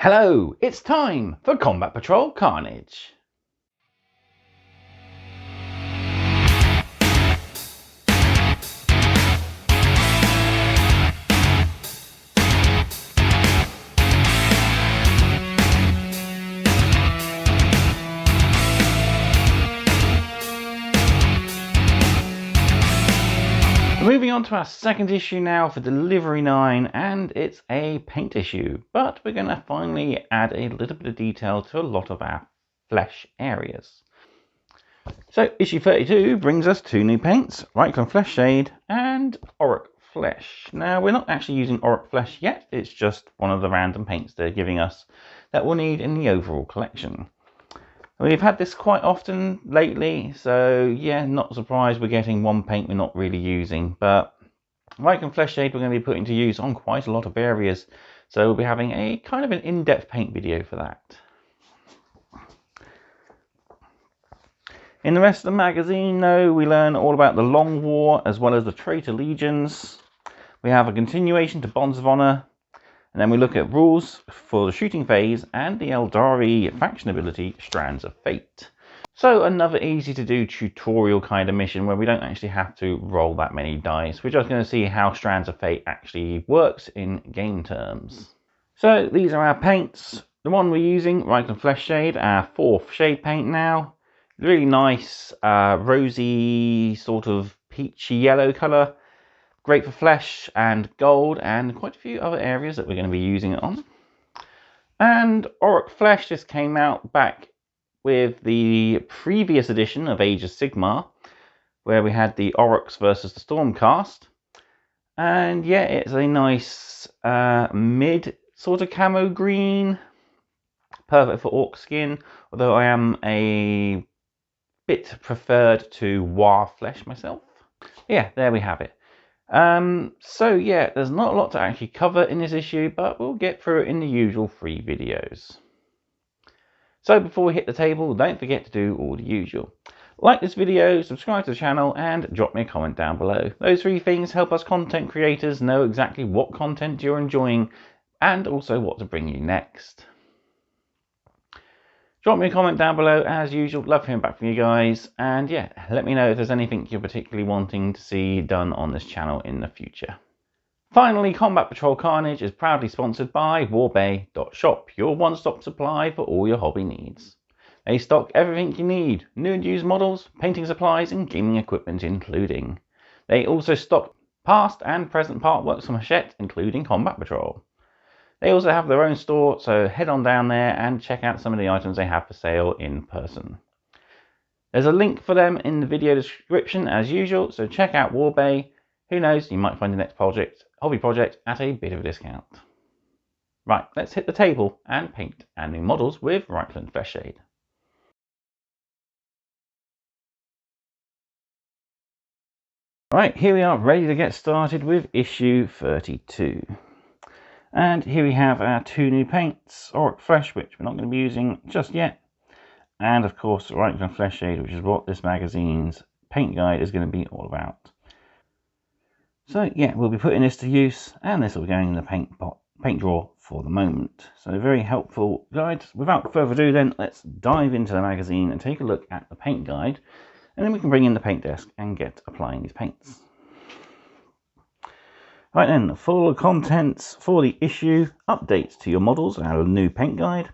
Hello, it's time for Combat Patrol Carnage. Moving on to our second issue now for Delivery 9, and it's a paint issue, but we're going to finally add a little bit of detail to a lot of our flesh areas. So issue 32 brings us two new paints, Reikland Flesh Shade and Auric Flesh. Now we're not actually using Auric Flesh yet, it's just one of the random paints they're giving us that we'll need in the overall collection. We've had this quite often lately, so yeah, not surprised we're getting one paint we're not really using, but Reikland Flesh Shade we're going to be putting to use on quite a lot of areas, so we'll be having a kind of an in-depth paint video for that. In the rest of the magazine, though, we learn all about the Long War as well as the Traitor Legions. We have a continuation to Bonds of Honor, and then we look at rules for the shooting phase and the Eldari faction ability, Strands of Fate. So another easy to do tutorial kind of mission where we don't actually have to roll that many dice. We're just going to see how Strands of Fate actually works in game terms. So these are our paints. The one we're using, Reikland Flesh Shade, our fourth shade paint now. Really nice rosy sort of peachy yellow colour. Great for flesh and gold and quite a few other areas that we're going to be using it on. And Auric Flesh just came out back with the previous edition of Age of Sigmar, where we had the Aurochs versus the Stormcast. And yeah, it's a nice mid sort of camo green, perfect for orc skin, although I am a bit preferred to War Flesh myself. Yeah, there we have it. So yeah, there's not a lot to actually cover in this issue, but we'll get through it in the usual 3 videos. So before we hit the table, don't forget to do all the usual. Like this video, subscribe to the channel, and drop me a comment down below. Those 3 things help us content creators know exactly what content you're enjoying, and also what to bring you next. Drop me a comment down below as usual, love hearing back from you guys, and yeah, let me know if there's anything you're particularly wanting to see done on this channel in the future. Finally, Combat Patrol Carnage is proudly sponsored by Warbay.shop, your one-stop supply for all your hobby needs. They stock everything you need, new and used models, painting supplies and gaming equipment including. They also stock past and present partworks from Hachette, including Combat Patrol. They also have their own store, so head on down there and check out some of the items they have for sale in person. There's a link for them in the video description as usual, so check out Warbay. Who knows, you might find the next hobby project at a bit of a discount. Right, let's hit the table and paint our new models with Reikland Flesh Shade. Right, here we are ready to get started with issue 32. And here we have our 2 new paints, Auric Flesh, which we're not going to be using just yet, and of course Reikland Flesh Shade, which is what this magazine's paint guide is going to be all about. So yeah, we'll be putting this to use, and this will be going in the paint drawer for the moment. So very helpful guide. Without further ado then, let's dive into the magazine and take a look at the paint guide, and then we can bring in the paint desk and get applying these paints. Right then, full contents for the issue, updates to your models, our new paint guide,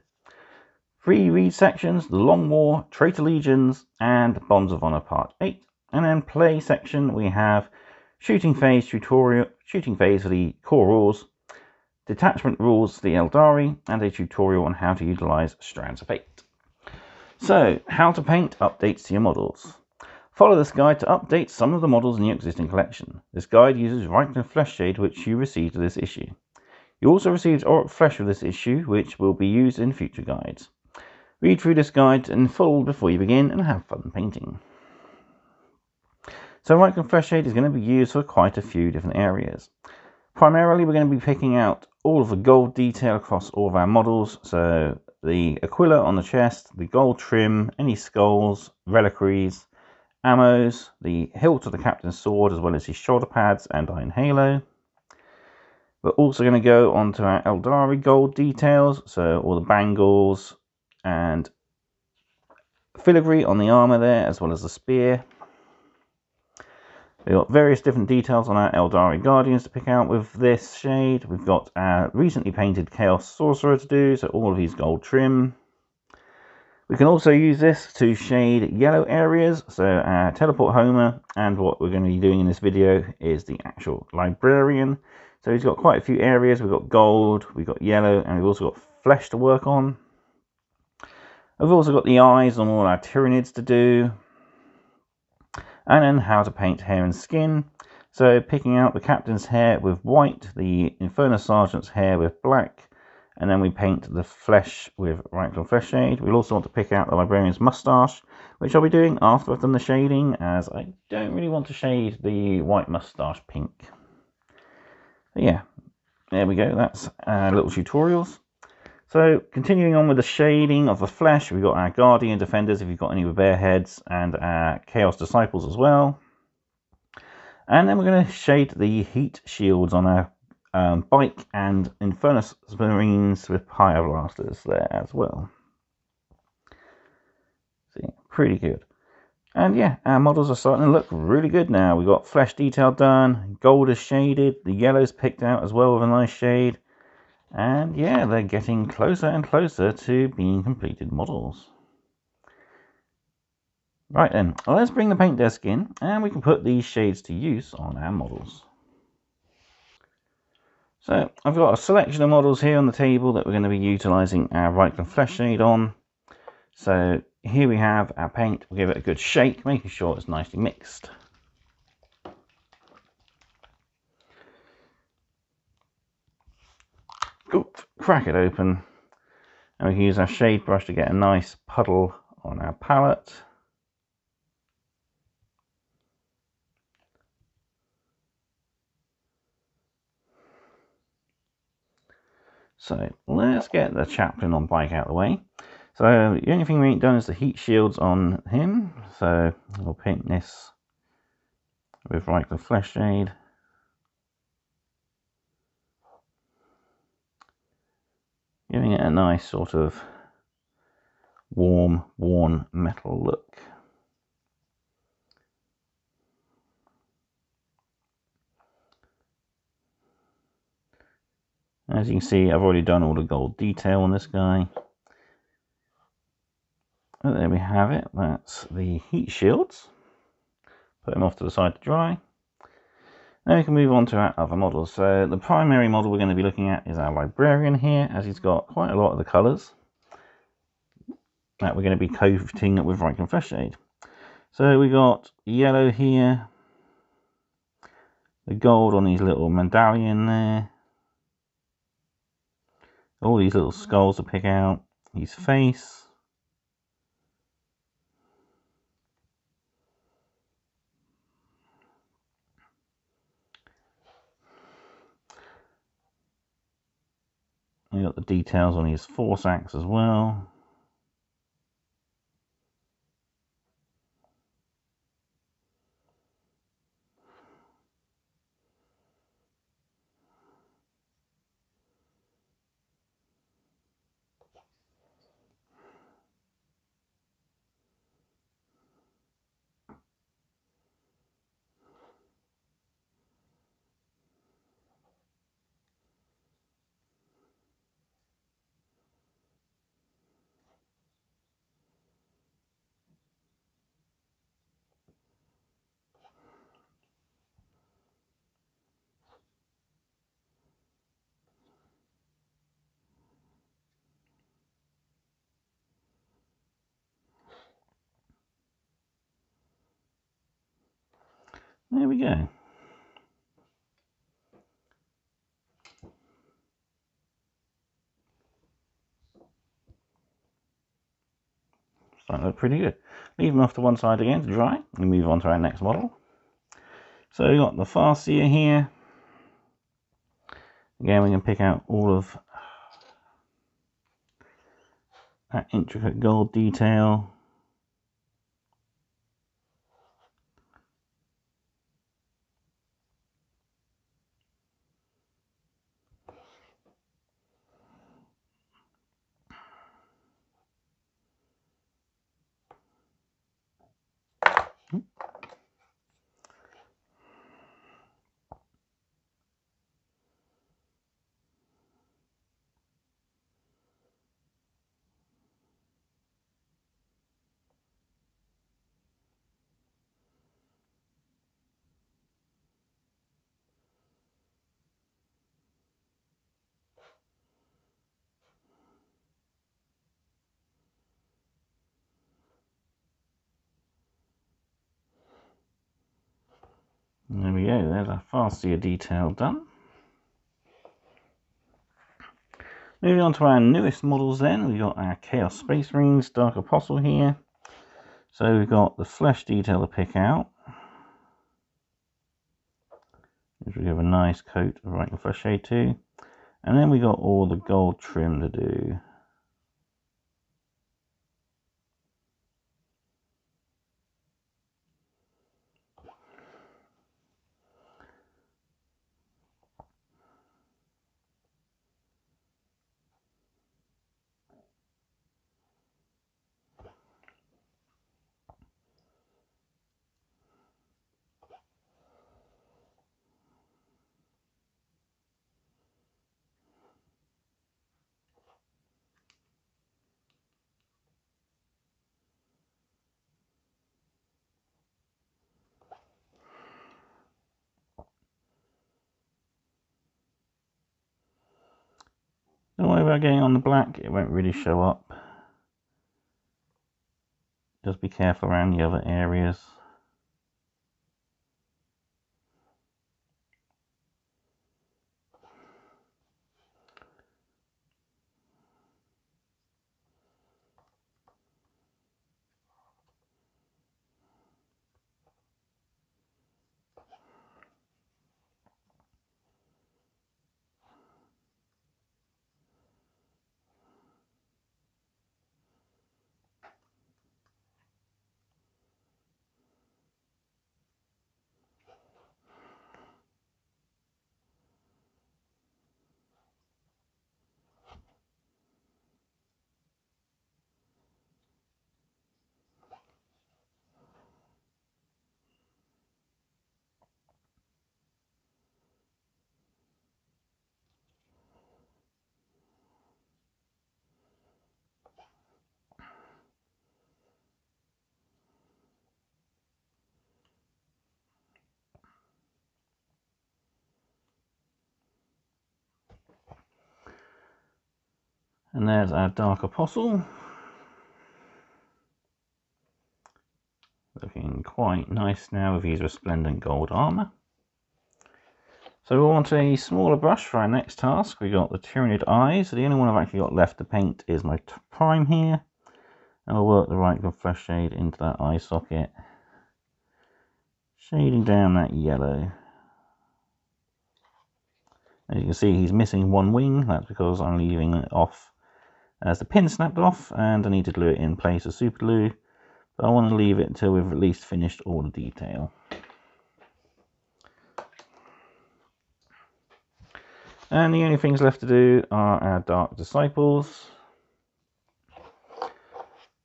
3 read sections, the Long War, Traitor Legions, and Bonds of Honor Part 8. And then play section, we have shooting phase tutorial, shooting phase for the core rules, detachment rules for the Eldari, and a tutorial on how to utilize Strands of Fate. So, how to paint, updates to your models. Follow this guide to update some of the models in your existing collection. This guide uses Reikland Flesh Shade, which you received with this issue. You also received Auric Flesh with this issue, which will be used in future guides. Read through this guide in full before you begin and have fun painting. So Reikland Flesh Shade is going to be used for quite a few different areas. Primarily we're going to be picking out all of the gold detail across all of our models, so the Aquila on the chest, the gold trim, any skulls, reliquaries, ammos, the hilt of the captain's sword, as well as his shoulder pads and iron halo. We're also going to go on to our Eldari gold details, so all the bangles and filigree on the armor there, as well as the spear. We've got various different details on our Eldari Guardians to pick out with this shade. We've got our recently painted Chaos Sorcerer to do, so all of these gold trim. We can also use this to shade yellow areas, so our Teleport Homer, and what we're going to be doing in this video is the actual Librarian. So he's got quite a few areas. We've got gold, we've got yellow, and we've also got flesh to work on. We've also got the eyes on all our Tyranids to do. And then how to paint hair and skin. So picking out the captain's hair with white, the Inferno Sergeant's hair with black, and then we paint the flesh with Reikland Flesh Shade. We'll also want to pick out the Librarian's moustache, which I'll be doing after I've done the shading, as I don't really want to shade the white moustache pink. But yeah, there we go, that's our little tutorials. So, continuing on with the shading of the flesh, we've got our Guardian Defenders, if you've got any with bare heads, and our Chaos Disciples as well. And then we're going to shade the heat shields on our bike and Infernus Marines with Pyroblasters there as well. See, pretty good. And yeah, our models are starting to look really good now. We've got flesh detail done, gold is shaded, the yellow's picked out as well with a nice shade. And yeah, they're getting closer and closer to being completed models. Right then, let's bring the paint desk in and we can put these shades to use on our models. So I've got a selection of models here on the table that we're going to be utilising our Reikland Flesh Shade on. So here we have our paint. We'll give it a good shake, making sure it's nicely mixed. Oop, crack it open. And we can use our shade brush to get a nice puddle on our palette. So let's get the chaplain on bike out of the way. So the only thing we ain't done is the heat shields on him. So we'll paint this with Reikland Flesh Shade. Giving it a nice sort of warm, worn metal look. As you can see, I've already done all the gold detail on this guy. And there we have it. That's the heat shields. Put them off to the side to dry. Now we can move on to our other models. So the primary model we're going to be looking at is our Librarian here, as he's got quite a lot of the colours that we're going to be coating with Reikland Flesh Shade. So we got yellow here, the gold on his little medallion there, all these little skulls to pick out, his face, we got the details on his force axe as well. There we go. Starting to look pretty good. Leave them off to one side again to dry and move on to our next model. So we've got the Farseer here. Again, we can pick out all of that intricate gold detail. There we go, there's our Farseer detail done. Moving on to our newest models then, we've got our Chaos Space Marines Dark Apostle here. So we've got the flesh detail to pick out. We have a nice coat of Reikland Flesh Shade too. And then we got all the gold trim to do. Don't worry about getting on the black, it won't really show up. Just be careful around the other areas. And there's our Dark Apostle. Looking quite nice now with his resplendent gold armour. So we want a smaller brush for our next task. We got the Tyranid Eyes. So the only one I've actually got left to paint is my Prime here. And we'll work the Reikland Flesh Shade into that eye socket. Shading down that yellow. As you can see, he's missing one wing. That's because I'm leaving it off as the pin snapped off, and I need to glue it in place with super glue. But I want to leave it until we've at least finished all the detail. And the only things left to do are our Dark Disciples.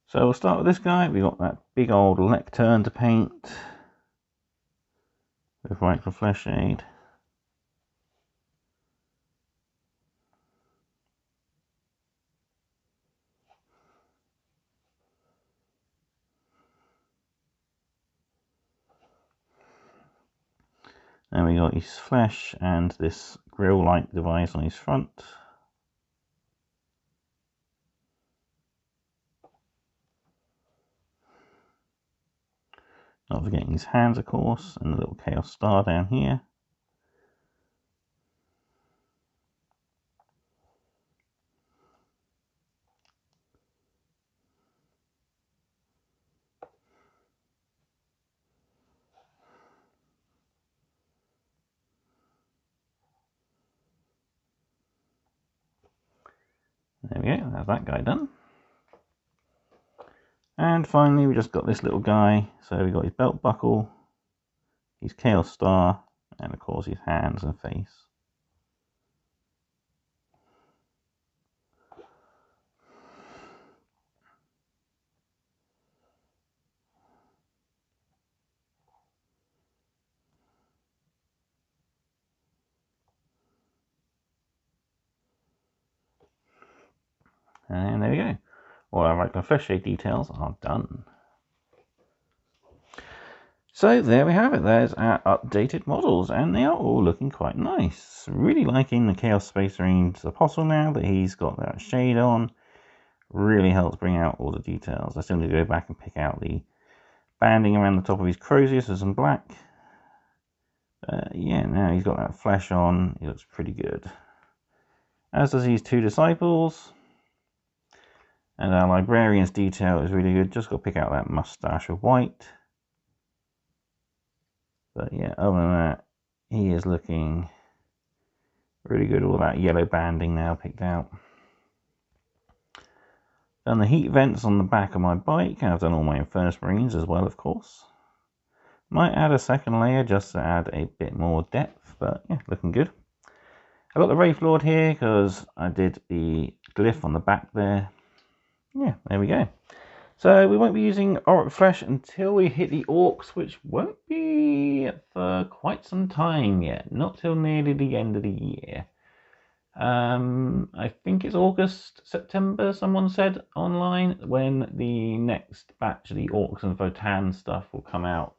So we'll start with this guy. We've got that big old lectern to paint with Reikland Flesh Shade. Then we got his flesh and this grill-like device on his front. Not forgetting his hands, of course, and the little Chaos Star down here. There we go, that's that guy done. And finally we just got this little guy. So we got his belt buckle, his Chaos Star, and of course his hands and face. And there we go. All our Reikland Flesh Shade details are done. So there we have it. There's our updated models, and they are all looking quite nice. Really liking the Chaos Space Marines Apostle now that he's got that shade on. Really helps bring out all the details. I still need to go back and pick out the banding around the top of his Crozius as in black. Yeah, now he's got that flesh on. He looks pretty good. As does these two disciples. And our librarian's detail is really good. Just got to pick out that mustache of white. But yeah, other than that, he is looking really good. All that yellow banding now picked out. Done the heat vents on the back of my bike. I've done all my Infernus Marines as well, of course. Might add a second layer just to add a bit more depth, but yeah, looking good. I've got the Wraith Lord here because I did the glyph on the back there. Yeah, there we go. So we won't be using Auric Flesh until we hit the Orcs, which won't be for quite some time yet. Not till nearly the end of the year. I think it's August, September, someone said online, when the next batch of the Orcs and Votann stuff will come out.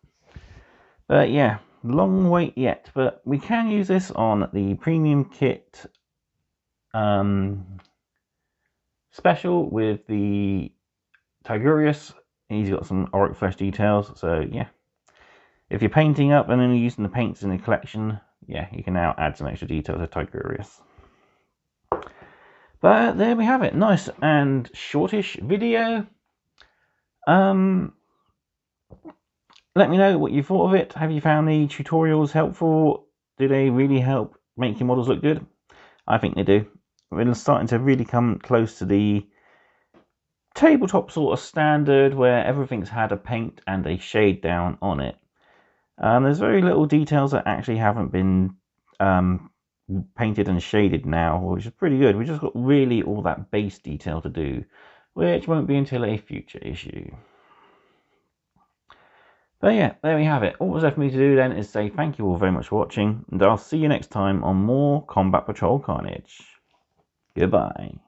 But yeah, long wait yet, but we can use this on the premium kit special with the Tigurius. He's got some Auric Flesh details, so yeah. If you're painting up and only using the paints in the collection, yeah, you can now add some extra details to Tigurius. But there we have it. Nice and shortish video. Let me know what you thought of it. Have you found the tutorials helpful? Do they really help make your models look good? I think they do. We're starting to really come close to the tabletop sort of standard where everything's had a paint and a shade down on it. There's very little details that actually haven't been painted and shaded now, which is pretty good. We just got really all that base detail to do, which won't be until a future issue. But yeah, there we have it. All that's left for me to do then is say thank you all very much for watching, and I'll see you next time on more Combat Patrol Carnage. Goodbye.